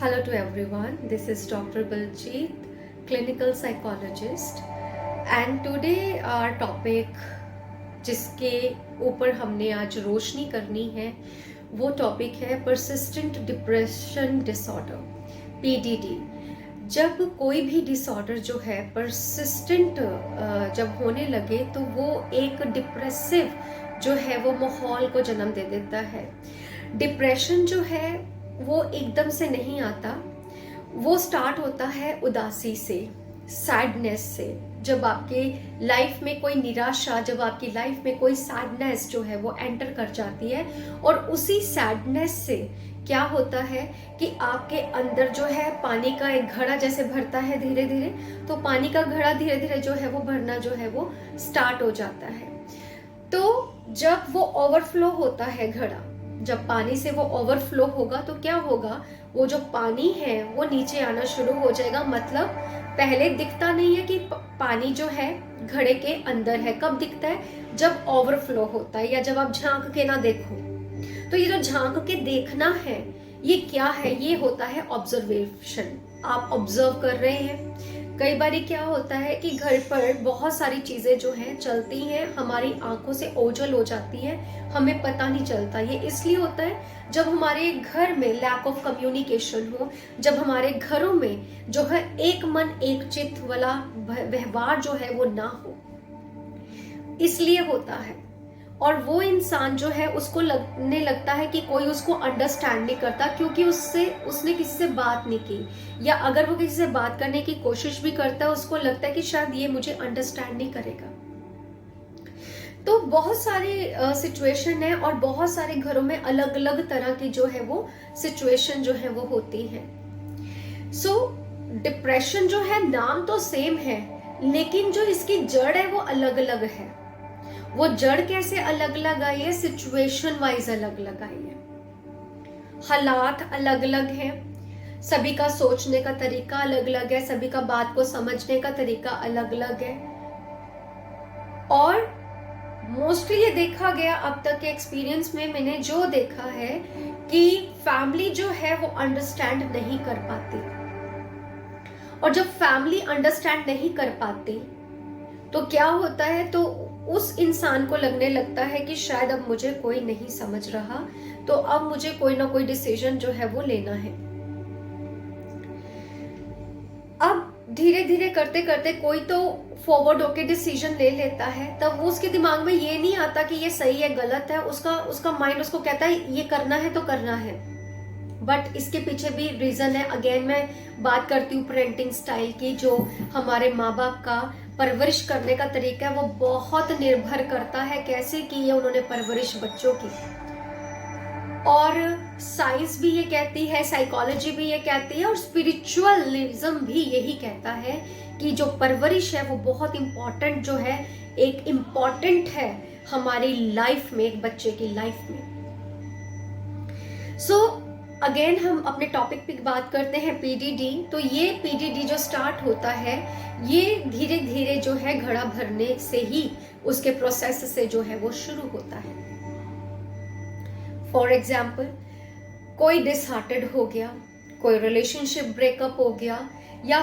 Hello to everyone. This is Dr. Baljeet, clinical psychologist, and today our topic जिसके ऊपर हमने आज रोशनी करनी है वो टॉपिक है persistent depression disorder PDD। जब कोई भी डिसऑर्डर जो है persistent जब होने लगे तो वो एक डिप्रेसिव जो है वो माहौल को जन्म दे देता है। डिप्रेशन जो है वो एकदम से नहीं आता, वो स्टार्ट होता है उदासी से, सैडनेस से। जब आपके लाइफ में कोई निराशा, जब आपकी लाइफ में कोई सैडनेस जो है वो एंटर कर जाती है, और उसी सैडनेस से क्या होता है कि आपके अंदर जो है पानी का एक घड़ा जैसे भरता है धीरे धीरे, तो पानी का घड़ा धीरे धीरे जो है वो भरना जो है वो स्टार्ट हो जाता है। तो जब वो ओवरफ्लो होता है घड़ा, जब पानी से वो ओवरफ्लो होगा तो क्या होगा, वो जो पानी है वो नीचे आना शुरू हो जाएगा। मतलब पहले दिखता नहीं है कि पानी जो है घड़े के अंदर है। कब दिखता है? जब ओवरफ्लो होता है या जब आप झांक के ना देखो। तो ये जो झांक के देखना है ये क्या है? ये होता है ऑब्जर्वेशन। आप ऑब्जर्व कर रहे हैं। कई बार क्या होता है कि घर पर बहुत सारी चीजें जो हैं चलती हैं, हमारी आंखों से ओझल हो जाती है, हमें पता नहीं चलता। ये इसलिए होता है जब हमारे घर में लैक ऑफ कम्युनिकेशन हो, जब हमारे घरों में जो है एक मन एक चित्त वाला व्यवहार जो है वो ना हो, इसलिए होता है। और वो इंसान जो है उसको लगने लगता है कि कोई उसको अंडरस्टैंड नहीं करता, क्योंकि उसने किसी से बात नहीं की, या अगर वो किसी से बात करने की कोशिश भी करता है उसको लगता है कि शायद ये मुझे अंडरस्टैंड नहीं करेगा। तो बहुत सारी सिचुएशन है और बहुत सारे घरों में अलग अलग तरह की जो है वो सिचुएशन जो है वो होती है। सो डिप्रेशन जो है नाम तो सेम है, लेकिन जो इसकी जड़ है वो अलग अलग है। वो जड़ कैसे अलग अलग आई है? सिचुएशन वाइज अलग अलग आई है, हालात अलग अलग हैं, सभी का सोचने का तरीका अलग अलग है, सभी का बात को समझने का तरीका अलग अलग है। और मोस्टली ये देखा गया अब तक के एक्सपीरियंस में, मैंने जो देखा है कि फैमिली जो है वो अंडरस्टैंड नहीं कर पाती, और जब फैमिली अंडरस्टैंड नहीं कर पाती तो क्या होता है, तो उस इंसान को लगने लगता है कि शायद अब मुझे कोई नहीं समझ रहा, तो अब मुझे कोई ना कोई डिसीजन जो है वो लेना है। अब धीरे धीरे करते करते कोई तो फॉरवर्ड होके डिसीजन ले लेता है, तब वो उसके दिमाग में ये नहीं आता कि ये सही है गलत है, उसका माइंड उसको कहता है ये करना है तो करना है। बट इसके पीछे भी रीजन है। अगेन मैं बात करती हूँ पेरेंटिंग स्टाइल की, जो हमारे माँ बाप का परवरिश करने का तरीका है वो बहुत निर्भर करता है कैसे की है उन्होंने परवरिश बच्चों की। और साइंस भी ये कहती है, साइकोलॉजी भी ये कहती है, और स्पिरिचुअलिज्म भी यही कहता है कि जो परवरिश है वो बहुत इंपॉर्टेंट जो है, एक इम्पॉर्टेंट है हमारी लाइफ में, एक बच्चे की लाइफ में। सो अगेन हम अपने टॉपिक पे बात करते हैं पीडीडी। तो ये पीडीडी जो स्टार्ट होता है ये धीरे धीरे जो है घड़ा भरने से ही, उसके प्रोसेस से जो है वो शुरू होता है। फॉर एग्जाम्पल, कोई डिसहार्टेड हो गया, कोई रिलेशनशिप ब्रेकअप हो गया, या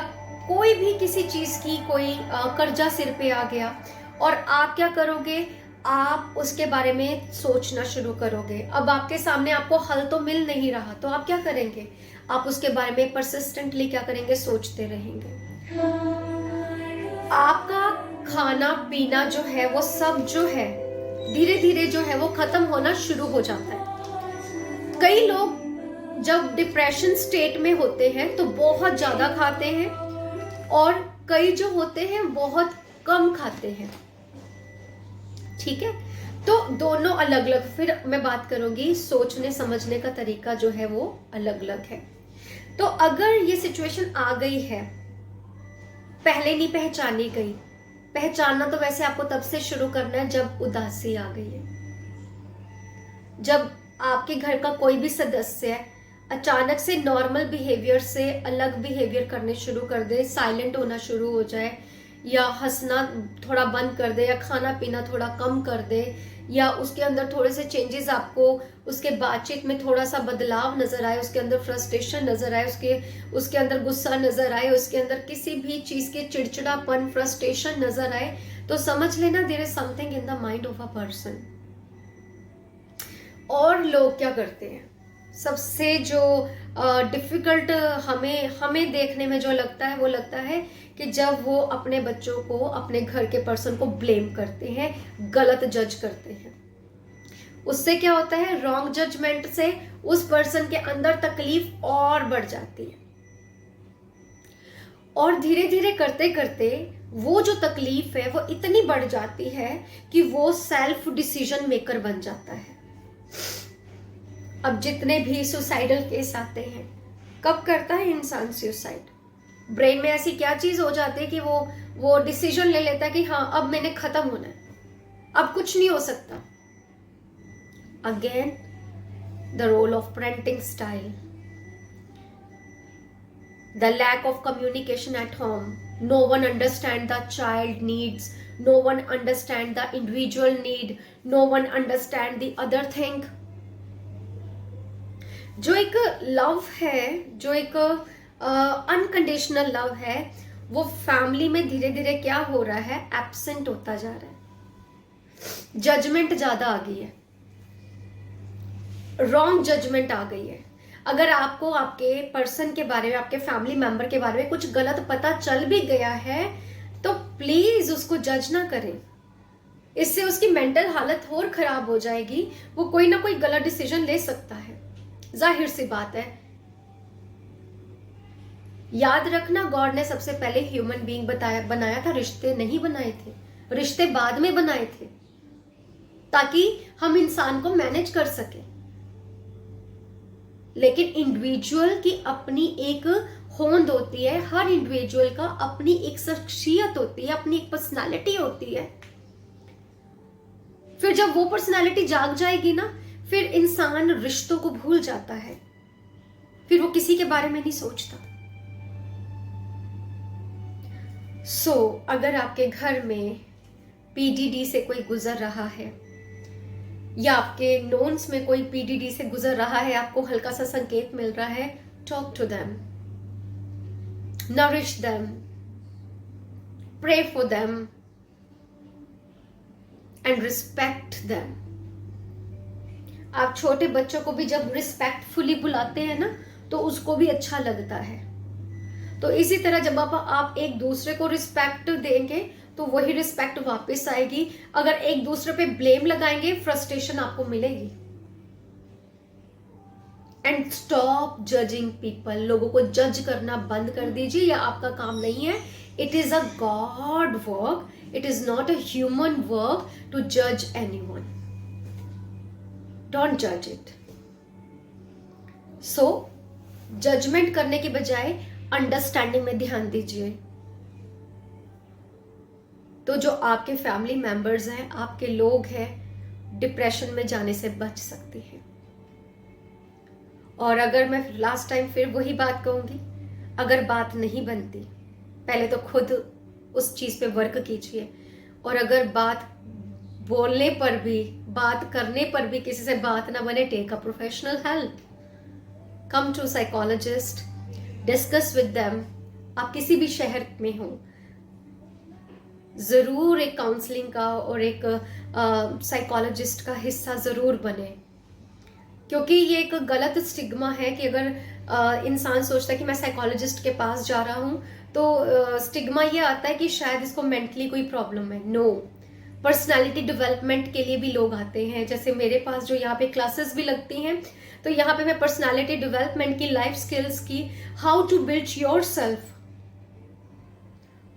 कोई भी किसी चीज की कोई कर्जा सिर पे आ गया, और आप क्या करोगे, आप उसके बारे में सोचना शुरू करोगे। अब आपके सामने आपको हल तो मिल नहीं रहा, तो आप क्या करेंगे, आप उसके बारे में परसिस्टेंटली क्या करेंगे, सोचते रहेंगे। आपका खाना पीना जो है वो सब जो है धीरे धीरे जो है वो खत्म होना शुरू हो जाता है। कई लोग जब डिप्रेशन स्टेट में होते हैं तो बहुत ज्यादा खाते हैं, और कई जो होते हैं बहुत कम खाते हैं। ठीक है, तो दोनों अलग अलग, फिर मैं बात करूंगी सोचने समझने का तरीका जो है वो अलग अलग है। तो अगर ये सिचुएशन आ गई है, पहले नहीं पहचानी गई, पहचानना तो वैसे आपको तब से शुरू करना है जब उदासी आ गई है। जब आपके घर का कोई भी सदस्य है अचानक से नॉर्मल बिहेवियर से अलग बिहेवियर करने शुरू कर दे, साइलेंट होना शुरू हो जाए, या हंसना थोड़ा बंद कर दे, या खाना पीना थोड़ा कम कर दे, या उसके अंदर थोड़े से चेंजेस आपको उसके बातचीत में थोड़ा सा बदलाव नजर आए, उसके अंदर फ्रस्ट्रेशन नजर आए, उसके अंदर गुस्सा नजर आए, उसके अंदर किसी भी चीज के चिड़चिड़ापन, फ्रस्ट्रेशन नजर आए, तो समझ लेना there is something in the mind of a person. और लोग क्या करते हैं, सबसे जो डिफिकल्ट हमें देखने में जो लगता है, वो लगता है कि जब वो अपने बच्चों को, अपने घर के पर्सन को ब्लेम करते हैं, गलत जज करते हैं। उससे क्या होता है, रॉन्ग जजमेंट से उस पर्सन के अंदर तकलीफ और बढ़ जाती है, और धीरे धीरे करते करते वो जो तकलीफ है वो इतनी बढ़ जाती है कि वो सेल्फ डिसीजन मेकर बन जाता है। अब जितने भी सुसाइडल केस आते हैं, कब करता है इंसान सुसाइड? ब्रेन में ऐसी क्या चीज हो जाती है कि वो डिसीजन ले लेता है कि हाँ अब मैंने खत्म होना है, अब कुछ नहीं हो सकता। Again the role of parenting style, the lack of communication at home, no one understand the child needs, no one understand the individual need, no one understand the other thing। जो एक लव है, जो एक unconditional love है, वो family में धीरे धीरे क्या हो रहा है, एब्सेंट होता जा रहा है। जजमेंट ज्यादा आ गई है, रॉन्ग जजमेंट आ गई है। अगर आपको आपके पर्सन के बारे में, आपके फैमिली मेंबर के बारे में कुछ गलत पता चल भी गया है, तो प्लीज उसको जज ना करें, इससे उसकी मेंटल हालत और खराब हो जाएगी। वो कोई ना कोई गलत डिसीजन ले सकता है, जाहिर सी बात है। याद रखना, गॉड ने सबसे पहले ह्यूमन बीइंग बनाया था, रिश्ते नहीं बनाए थे, रिश्ते बाद में बनाए थे ताकि हम इंसान को मैनेज कर सके। लेकिन इंडिविजुअल की अपनी एक होंद होती है, हर इंडिविजुअल का अपनी एक शख्सियत होती है, अपनी एक पर्सनालिटी होती है। फिर जब वो पर्सनालिटी जाग जाएगी ना, फिर इंसान रिश्तों को भूल जाता है, फिर वो किसी के बारे में नहीं सोचता। अगर आपके घर में पीडीडी से कोई गुजर रहा है, या आपके नोन्स में कोई पीडीडी से गुजर रहा है, आपको हल्का सा संकेत मिल रहा है, talk to them, nourish them, pray for them and respect them. आप छोटे बच्चों को भी जब रिस्पेक्टफुली बुलाते हैं ना, तो उसको भी अच्छा लगता है। तो इसी तरह जब आप एक दूसरे को रिस्पेक्ट देंगे, तो वही रिस्पेक्ट वापस आएगी। अगर एक दूसरे पे ब्लेम लगाएंगे, फ्रस्ट्रेशन आपको मिलेगी। एंड स्टॉप जजिंग पीपल, लोगों को जज करना बंद कर दीजिए, यह आपका काम नहीं है। It is a God work, it is not a human work to जज एनीवन। डोंट जज इट। जजमेंट करने के बजाय अंडरस्टैंडिंग में ध्यान दीजिए, तो जो आपके फैमिली मेंबर्स हैं, आपके लोग हैं, डिप्रेशन में जाने से बच सकते हैं। और अगर मैं लास्ट टाइम फिर वही बात कहूंगी, अगर बात नहीं बनती, पहले तो खुद उस चीज पे वर्क कीजिए। और अगर बात बोलने पर भी, बात करने पर भी किसी से बात ना बने, take a professional help, come to psychologist, discuss with them. आप किसी भी शहर में हो, जरूर एक काउंसलिंग का और एक साइकोलॉजिस्ट का हिस्सा जरूर बने, क्योंकि ये एक गलत स्टिग्मा है कि अगर इंसान सोचता है कि मैं साइकोलॉजिस्ट के पास जा रहा हूं, तो स्टिग्मा ये आता है कि शायद इसको मेंटली कोई प्रॉब्लम है। नो, पर्सनालिटी डेवलपमेंट के लिए भी लोग आते हैं। जैसे मेरे पास जो यहाँ पे क्लासेस भी लगती हैं, तो यहाँ पे मैं पर्सनालिटी डेवलपमेंट की, लाइफ स्किल्स की, how to build yourself,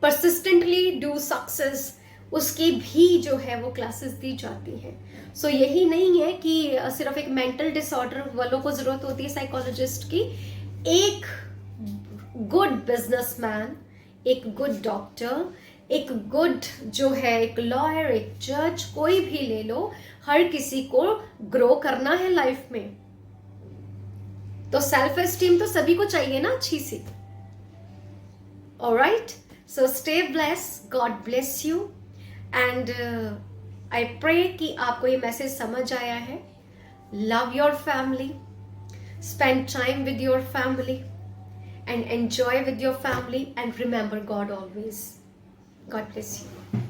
persistently do success, उसकी भी जो है वो क्लासेस दी जाती है। यही नहीं है कि सिर्फ एक मेंटल डिसऑर्डर वालों को जरूरत होती है साइकोलॉजिस्ट की। एक गुड बिजनेसमैन, एक गुड डॉक्टर, एक गुड जो है एक लॉयर, एक जज, कोई भी ले लो, हर किसी को ग्रो करना है लाइफ में। तो सेल्फ एस्टीम तो सभी को चाहिए ना, अच्छी सी। Alright, so stay blessed, God bless you, and I pray कि आपको ये मैसेज समझ आया है. Love your family, spend time with your family, and enjoy with your family, and remember God always. God bless you.